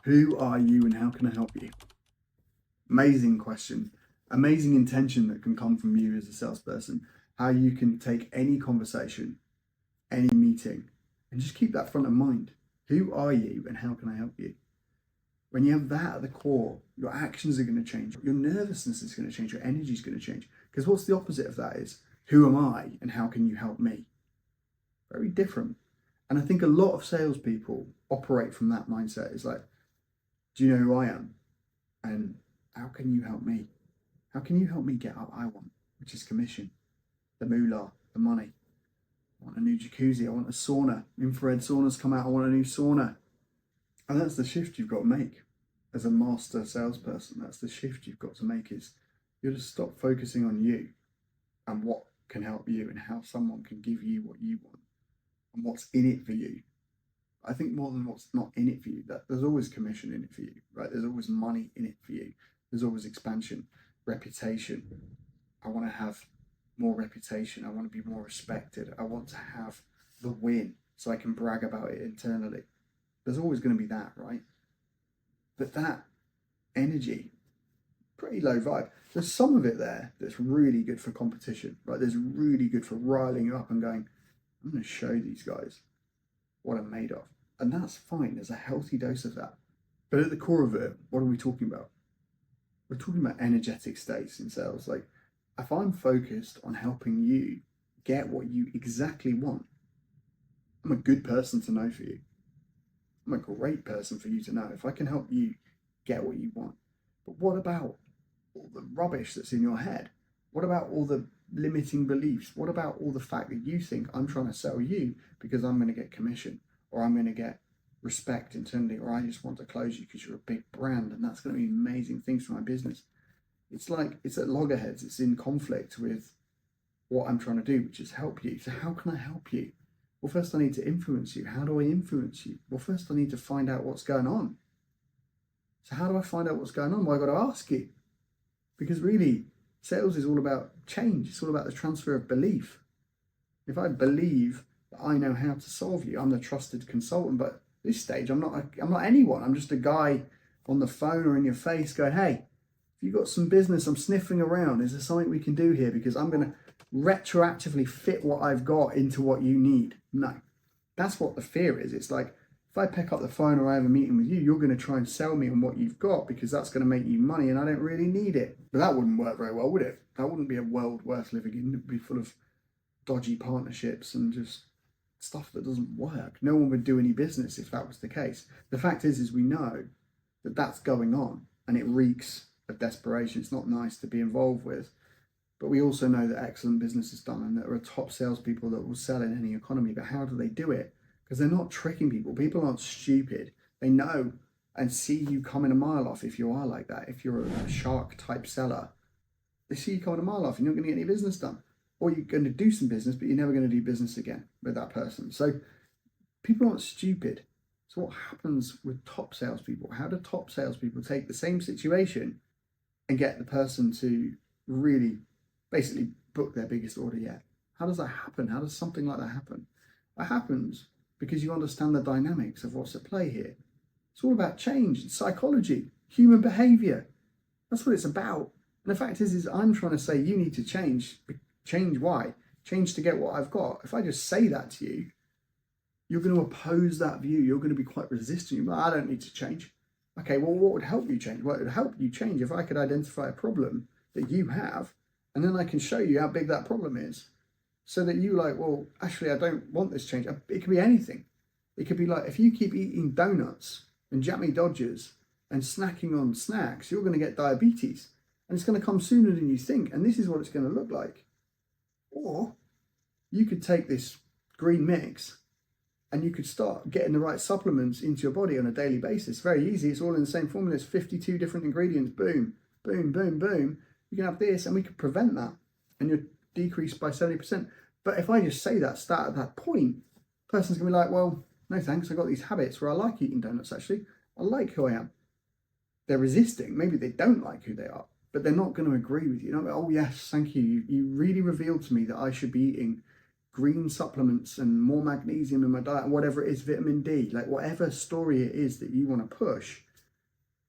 Who are you and how can I help you? Amazing question. Amazing intention that can come from you as a salesperson. How you can take any conversation, any meeting, and just keep that front of mind. Who are you and how can I help you? When you have that at the core, your actions are going to change. Your nervousness is going to change. Your energy is going to change. Because what's the opposite of that is, who am I and how can you help me? Very different. And I think a lot of salespeople operate from that mindset. It's like, do you know who I am? And how can you help me? How can you help me get what I want, which is commission, the moolah, the money? I want a new jacuzzi. I want a sauna. Infrared saunas come out. I want a new sauna. And that's the shift you've got to make as a master salesperson. That's the shift you've got to make, is you have to stop focusing on you and what can help you and how someone can give you what you want and what's in it for you. I think more than what's not in it for you, that there's always commission in it for you, right? There's always money in it for you. There's always expansion, reputation. I want to have more reputation. I want to be more respected. I want to have the win so I can brag about it internally. There's always going to be that, right? But that energy, pretty low vibe. There's some of it there that's really good for competition, right? There's really good for riling you up and going, I'm going to show these guys what I'm made of. And that's fine. There's a healthy dose of that. But at the core of it, what are we talking about? We're talking about energetic states in sales. Like, if I'm focused on helping you get what you exactly want, I'm a good person to know for you. I'm a great person for you to know if I can help you get what you want. But what about all the rubbish that's in your head? What about all the limiting beliefs? What about all the fact that you think I'm trying to sell you because I'm going to get commission, or I'm going to get respect internally, or I just want to close you because you're a big brand and that's going to be amazing things for my business? It's like, it's at loggerheads. It's in conflict with what I'm trying to do, which is help you. So how can I help you? Well, first I need to influence you. How do I influence you? Well, first I need to find out what's going on. So how do I find out what's going on? Well, I've got to ask you. Because really, sales is all about change. It's all about the transfer of belief. If I believe that I know how to solve you, I'm the trusted consultant. But at this stage, I'm not anyone. I'm just a guy on the phone or in your face going, hey, if you've got some business, I'm sniffing around. Is there something we can do here? Because I'm going to retroactively fit what I've got into what you need. No, that's what the fear is. It's like, if I pick up the phone or I have a meeting with you, you're going to try and sell me on what you've got because that's going to make you money and I don't really need it. But that wouldn't work very well, would it? That wouldn't be a world worth living in. It would be full of dodgy partnerships and just stuff that doesn't work. No one would do any business if that was the case. The fact is we know that that's going on and it reeks of desperation. It's not nice to be involved with. But we also know that excellent business is done and that there are top salespeople that will sell in any economy. But how do they do it? Because they're not tricking people. People aren't stupid. They know and see you coming a mile off if you are like that. If you're a shark type seller, they see you coming a mile off. You're not going to get any business done. Or you're going to do some business, but you're never going to do business again with that person. So people aren't stupid. So what happens with top salespeople? How do top salespeople take the same situation and get the person to really basically book their biggest order yet? How does that happen? How does something like that happen? That happens because you understand the dynamics of what's at play here. It's all about change, it's psychology, human behavior. That's what it's about. And the fact is I'm trying to say you need to change. Change why? Change to get what I've got. If I just say that to you, you're going to oppose that view. You're going to be quite resistant. But I don't need to change. Okay, well, what would help you change? Well, it would help you change if I could identify a problem that you have, and then I can show you how big that problem is. So that you like, well, actually, I don't want this change. It could be anything. It could be like, if you keep eating donuts and Jammy Dodgers and snacking on snacks, you're going to get diabetes. And it's going to come sooner than you think. And this is what it's going to look like. Or you could take this green mix and you could start getting the right supplements into your body on a daily basis. Very easy. It's all in the same formula. It's 52 different ingredients. Boom, boom, boom, boom. You can have this and we could prevent that. And you're decreased by 70%. But if I just say that, start at that point, the person's going to be like, well, no thanks. I've got these habits where I like eating donuts, actually. I like who I am. They're resisting. Maybe they don't like who they are, but they're not going to agree with you. Like, oh, yes, thank you. You really revealed to me that I should be eating green supplements and more magnesium in my diet, whatever it is, vitamin D, like whatever story it is that you want to push,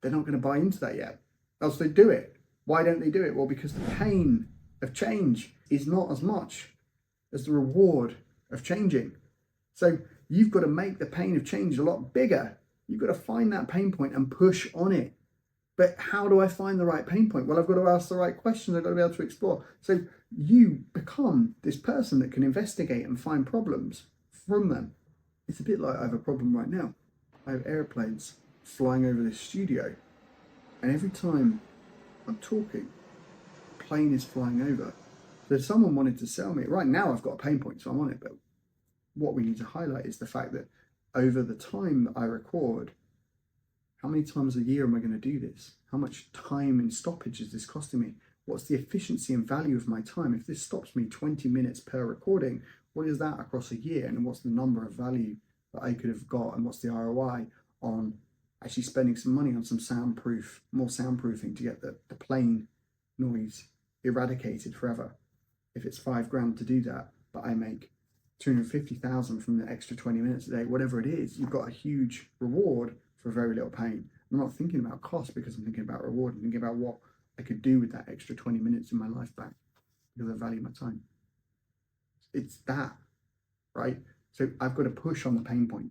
they're not going to buy into that yet. Else they do it. Why don't they do it? Well, because the pain of change is not as much as the reward of changing. So you've got to make the pain of change a lot bigger. You've got to find that pain point and push on it. But how do I find the right pain point? Well, I've got to ask the right questions. I've got to be able to explore. So you become this person that can investigate and find problems from them. It's a bit like I have a problem right now. I have airplanes flying over this studio, and every time I'm talking, a plane is flying over. So if someone wanted to sell me, right now I've got a pain point, so I'm on it. But what we need to highlight is the fact that over the time that I record, how many times a year am I going to do this? How much time and stoppage is this costing me? What's the efficiency and value of my time? If this stops me 20 minutes per recording, what is that across a year? And what's the number of value that I could have got? And what's the ROI on actually spending some money on some more soundproofing to get the plane noise eradicated forever? If it's $5,000 to do that, but I make 250,000 from the extra 20 minutes a day, whatever it is, you've got a huge reward for very little pain. I'm not thinking about cost because I'm thinking about reward. I'm thinking about what I could do with that extra 20 minutes in my life back because I value my time. It's that, right? So I've got to push on the pain point.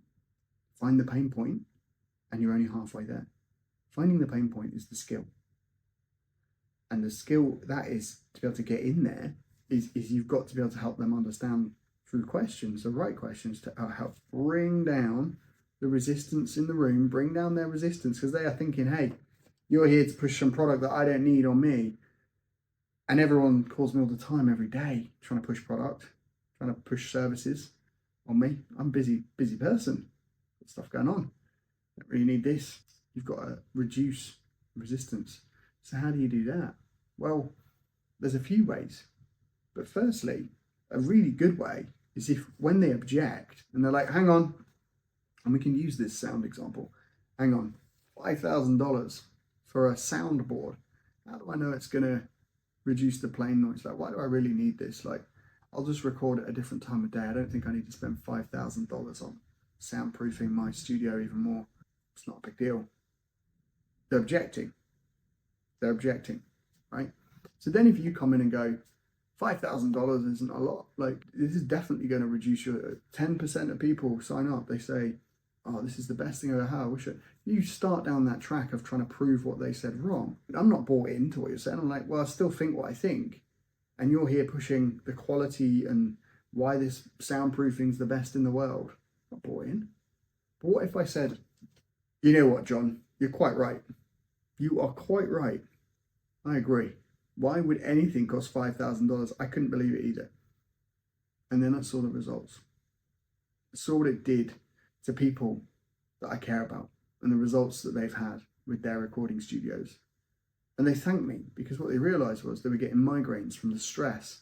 Find the pain point, and you're only halfway there. Finding the pain point is the skill. And the skill that is to be able to get in there is you've got to be able to help them understand through questions, the right questions to help bring down the resistance in the room, bring down their resistance, because they are thinking, hey, you're here to push some product that I don't need on me. And everyone calls me all the time, every day, trying to push product, trying to push services on me. I'm a busy person. Got stuff going on. Don't really need this. You've got to reduce resistance. So how do you do that? Well, there's a few ways. But firstly, a really good way is if when they object and they're like, hang on, and we can use this sound example. Hang on, $5,000 for a soundboard. How do I know it's going to reduce the plane noise? Like, why do I really need this? Like, I'll just record at a different time of day. I don't think I need to spend $5,000 on soundproofing my studio even more. It's not a big deal. They're objecting, right? So then if you come in and go, $5,000 isn't a lot. Like, this is definitely going to reduce your 10% of people sign up. They say, oh, this is the best thing I've ever had. I wish you start down that track of trying to prove what they said wrong. I'm not bought into what you're saying. I'm like, well, I still think what I think. And you're here pushing the quality and why this soundproofing is the best in the world. I'm not bought in. But what if I said, you know what, John, you're quite right. You are quite right. I agree. Why would anything cost $5,000? I couldn't believe it either. And then I saw the results. I saw what it did to people that I care about and the results that they've had with their recording studios. And they thanked me because what they realized was they were getting migraines from the stress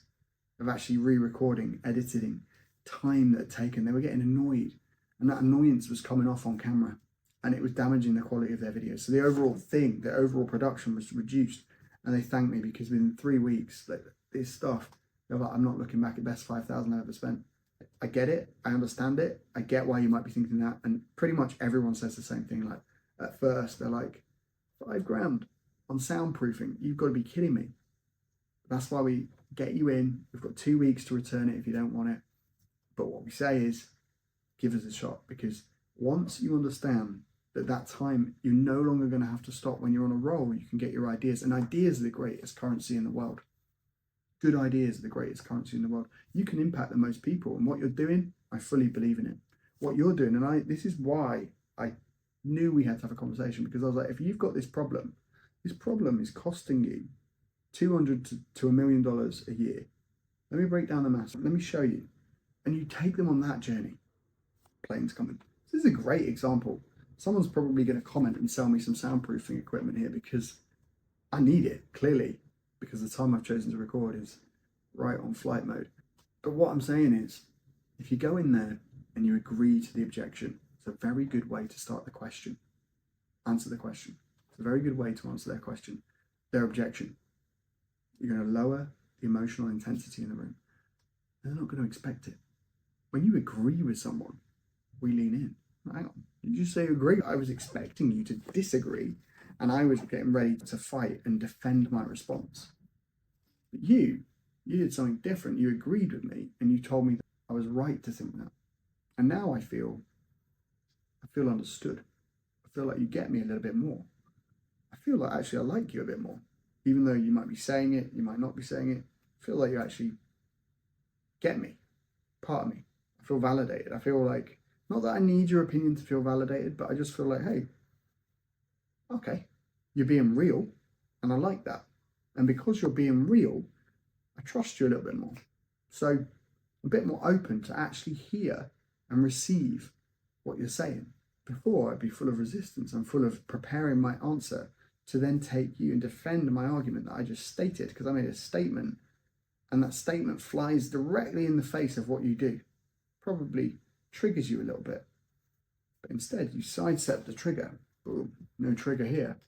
of actually re-recording, editing, time that had taken. They were getting annoyed, and that annoyance was coming off on camera, and it was damaging the quality of their videos. So the overall production was reduced. And they thanked me because within 3 weeks, like, this stuff, they're like, I'm not looking back at best $5,000 I've ever spent. I get it. I understand it. I get why you might be thinking that. And pretty much everyone says the same thing. Like, at first, they're like, $5,000 on soundproofing. You've got to be kidding me. That's why we get you in. We've got 2 weeks to return it if you don't want it. But what we say is, give us a shot, because once you understand that time, you're no longer going to have to stop. When you're on a roll, you can get your ideas, and ideas are the greatest currency in the world. Good ideas are the greatest currency in the world. You can impact the most people, and what you're doing, I fully believe in it. What you're doing, and this is why I knew we had to have a conversation, because I was like, if you've got this problem is costing you $200 to $1 million a year. Let me break down the maths. Let me show you. And you take them on that journey. Planes coming. This is a great example. Someone's probably going to comment and sell me some soundproofing equipment here because I need it, clearly, because the time I've chosen to record is right on flight mode. But what I'm saying is, if you go in there and you agree to the objection, it's a very good way to start the question. Answer the question. It's a very good way to answer their question, their objection. You're going to lower the emotional intensity in the room. They're not going to expect it. When you agree with someone, we lean in. Hang on, did you say agree? I was expecting you to disagree And I was getting ready to fight and defend my response. But you did something different. You agreed with me and you told me that I was right to think that. And now I feel understood. I feel like you get me a little bit more. I feel like actually I like you a bit more. Even though you might be saying it, you might not be saying it. I feel like you actually get me, part of me. I feel validated. I feel like, not that I need your opinion to feel validated, but I just feel like, hey, okay, you're being real, and I like that. And because you're being real, I trust you a little bit more. So I'm a bit more open to actually hear and receive what you're saying. Before, I'd be full of resistance. I'm full of preparing my answer to then take you and defend my argument that I just stated, because I made a statement, and that statement flies directly in the face of what you do. Probably triggers you a little bit. But instead, you sidestep the trigger. Boom, no trigger here.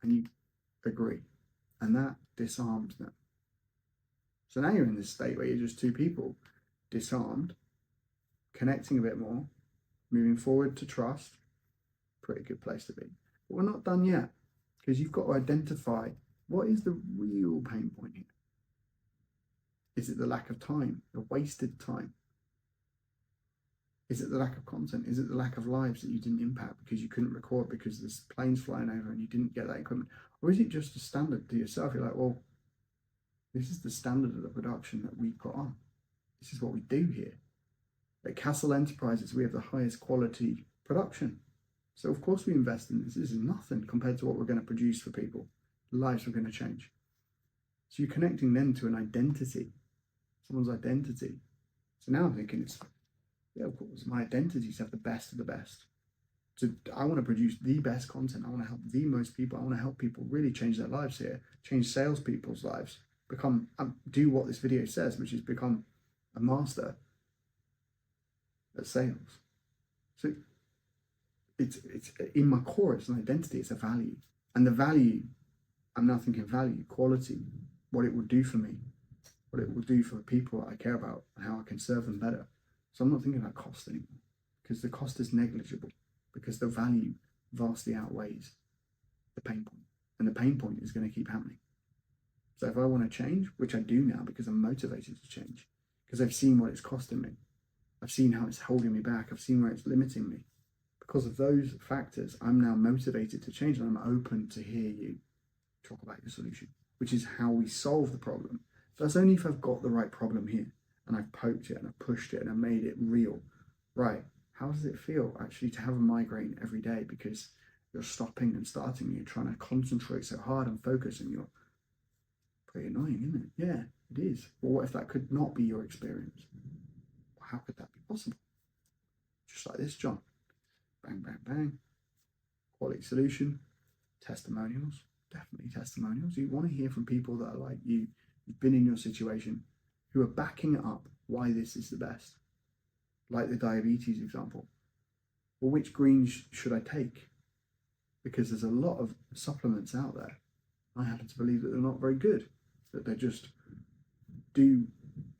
And you agree. And that disarms them. So now you're in this state where you're just two people, disarmed, connecting a bit more, moving forward to trust. Pretty good place to be. But we're not done yet, because you've got to identify what is the real pain point here. Is it the lack of time, the wasted time? Is it the lack of content? Is it the lack of lives that you didn't impact because you couldn't record because there's planes flying over and you didn't get that equipment? Or is it just a standard to yourself? You're like, well, this is the standard of the production that we put on. This is what we do here. At Castle Enterprises, we have the highest quality production. So of course we invest in this. This is nothing compared to what we're going to produce for people. Lives are going to change. So you're connecting them to an identity, someone's identity. So now I'm thinking yeah, of course, my identity is to have the best of the best. So I want to produce the best content. I want to help the most people. I want to help people really change their lives here, change salespeople's lives, do what this video says, which is become a master at sales. So it's in my core, it's an identity, it's a value. And the value, I'm now thinking value, quality, what it will do for me, what it will do for the people that I care about, and how I can serve them better. So I'm not thinking about cost anymore, because the cost is negligible, because the value vastly outweighs the pain point. And the pain point is going to keep happening. So if I want to change, which I do now because I'm motivated to change, because I've seen what it's costing me, I've seen how it's holding me back, I've seen where it's limiting me. Because of those factors, I'm now motivated to change, and I'm open to hear you talk about your solution, which is how we solve the problem. But that's only if I've got the right problem here, and I've poked it and I've pushed it and I've made it real. Right, how does it feel actually to have a migraine every day because you're stopping and starting, you're trying to concentrate so hard and focus, and you're pretty annoying, isn't it? Yeah, it is. Well, what if that could not be your experience? How could that be possible? Just like this, John. Bang, bang, bang. Quality solution. Testimonials. Definitely testimonials. You want to hear from people that are like you, who've been in your situation, who are backing it up why this is the best. Like the diabetes example. Well, which greens should I take? Because there's a lot of supplements out there. I happen to believe that they're not very good, that they just do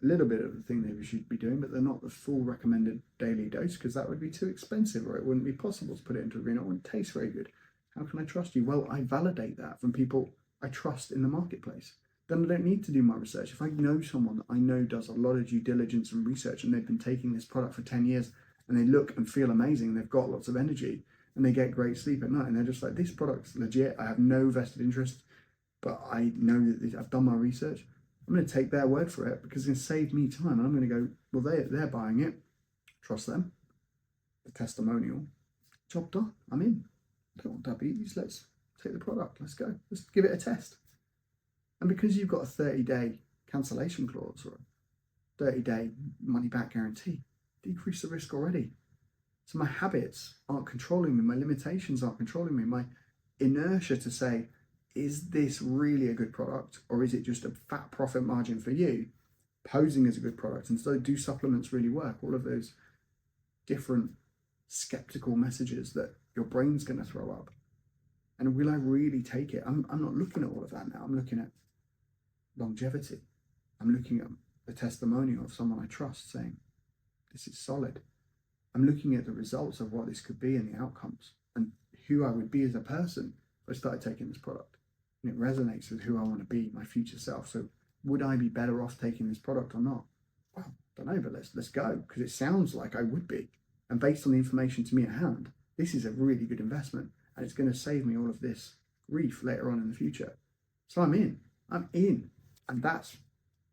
a little bit of the thing they should be doing, but they're not the full recommended daily dose, because that would be too expensive, or it wouldn't be possible to put it into a green. It wouldn't taste very good. How can I trust you? Well, I validate that from people I trust in the marketplace. Then I don't need to do my research. If I know someone that I know does a lot of due diligence and research, and they've been taking this product for 10 years, and they look and feel amazing, they've got lots of energy, and they get great sleep at night, and they're just like, this product's legit, I have no vested interest, but I know that I've done my research. I'm going to take their word for it, because it's going to save me time. And I'm going to go, well, they're buying it. Trust them. The testimonial. Job done. I'm in. I don't want diabetes. Let's take the product. Let's go. Let's give it a test. And because you've got a 30-day cancellation clause or a 30-day money-back guarantee, decrease the risk already. So my habits aren't controlling me. My limitations aren't controlling me. My inertia to say, is this really a good product, or is it just a fat profit margin for you, posing as a good product? And so do supplements really work? All of those different skeptical messages that your brain's going to throw up. And will I really take it? I'm not looking at all of that now. I'm looking at longevity. I'm looking at the testimonial of someone I trust saying, this is solid. I'm looking at the results of what this could be and the outcomes, and who I would be as a person I started taking this product and it resonates with who I want to be, my future self. So would I be better off taking this product or not? Well, I don't know, but let's go, because it sounds like I would be. And based on the information to me at hand, this is a really good investment and it's going to save me all of this grief later on in the future. So I'm in. And that's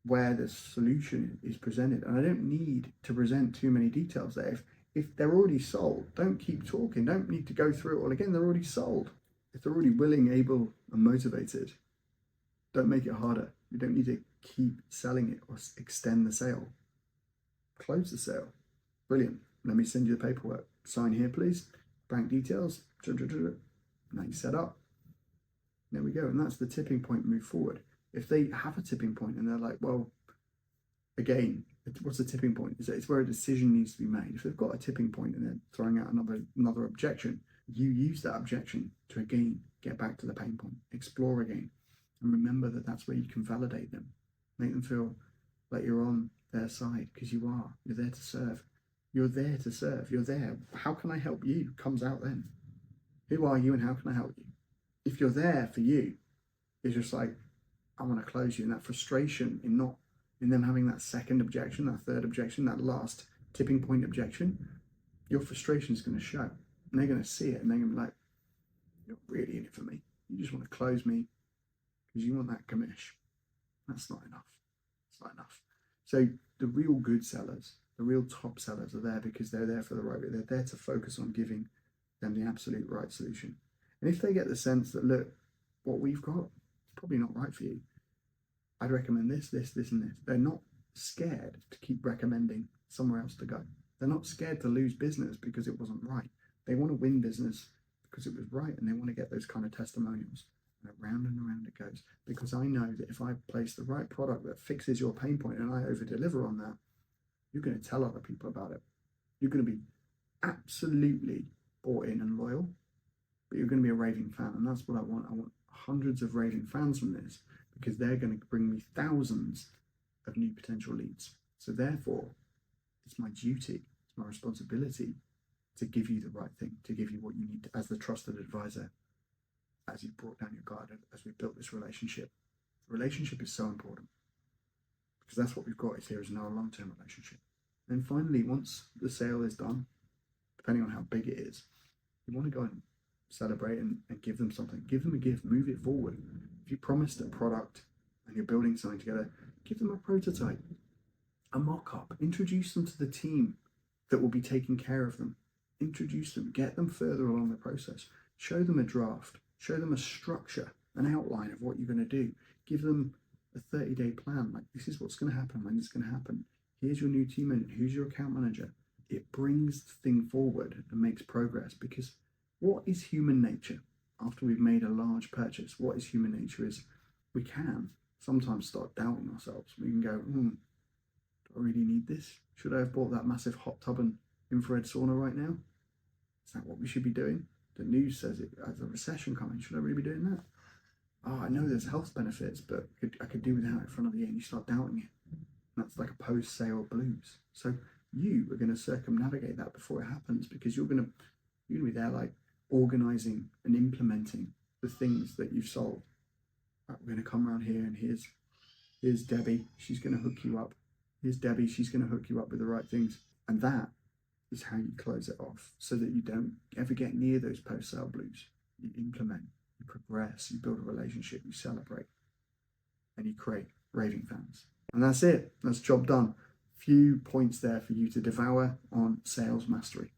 where the solution is presented. And I don't need to present too many details there. If they're already sold, don't keep talking. Don't need to go through it all again. They're already sold. If they're already willing, able, and motivated, don't make it harder. You don't need to keep selling it or extend the sale. Close the sale. Brilliant. Let me send you the paperwork. Sign here, please. Bank details. Now you set up. There we go. And that's the tipping point. Move forward. If they have a tipping point and they're like, well, again, what's a tipping point? It's where a decision needs to be made. If they've got a tipping point and they're throwing out another objection, you use that objection to again get back to the pain point, explore again, and remember that that's where you can validate them, make them feel like you're on their side, because you are. You're there to serve. You're there to serve. You're there. How can I help you? Comes out then. Who are you and how can I help you? If you're there for you, it's just like, I want to close you. And that frustration in them having that second objection, that third objection, that last tipping point objection, your frustration is going to show. And they're going to see it and they're going to be like, you're really in it for me. You just want to close me because you want that commish. That's not enough. It's not enough. So the real good sellers, the real top sellers are there because they're there for the right reason. They're there to focus on giving them the absolute right solution. And if they get the sense that, look, what we've got is probably not right for you, I'd recommend this, and this. They're not scared to keep recommending somewhere else to go. They're not scared to lose business because it wasn't right. They want to win business because it was right, and they want to get those kind of testimonials. And around it goes. Because I know that if I place the right product that fixes your pain point and I over-deliver on that, you're going to tell other people about it. You're going to be absolutely bought in and loyal, but you're going to be a raving fan. And that's what I want. I want hundreds of raving fans from this, because they're going to bring me thousands of new potential leads. So therefore, it's my duty, it's my responsibility to give you the right thing, to give you what you need as the trusted advisor, as you brought down your guard, as we built this relationship. The relationship is so important, because that's what we've got is here is now a long-term relationship. And finally, once the sale is done, depending on how big it is, you want to go and celebrate and give them something. Give them a gift, move it forward. If you promised a product and you're building something together, give them a prototype, a mock-up, introduce them to the team that will be taking care of them. Introduce them, get them further along the process. Show them a draft, show them a structure, an outline of what you're going to do. Give them a 30-day plan. Like, this is what's going to happen, when it's going to happen. Here's your new team manager, who's your account manager. It brings the thing forward and makes progress, because what is human nature? After we've made a large purchase, what is human nature is we can sometimes start doubting ourselves. We can go, do I really need this? Should I have bought that massive hot tub and infrared sauna right now? Is that what we should be doing? The news says it has a recession coming. Should I really be doing that? Oh, I know there's health benefits, but I could do without it for another year, and you start doubting it. And that's like a post-sale blues. So you are going to circumnavigate that before it happens, because you're going to be there like organizing and implementing the things that you've sold. Right, we're going to come around here, and here's Debbie. She's going to hook you up. Here's Debbie. She's going to hook you up with the right things. And that is how you close it off, so that you don't ever get near those post-sale blues. You implement, you progress, you build a relationship, you celebrate, and you create raving fans. And that's it. That's job done. Few points there for you to devour on sales mastery.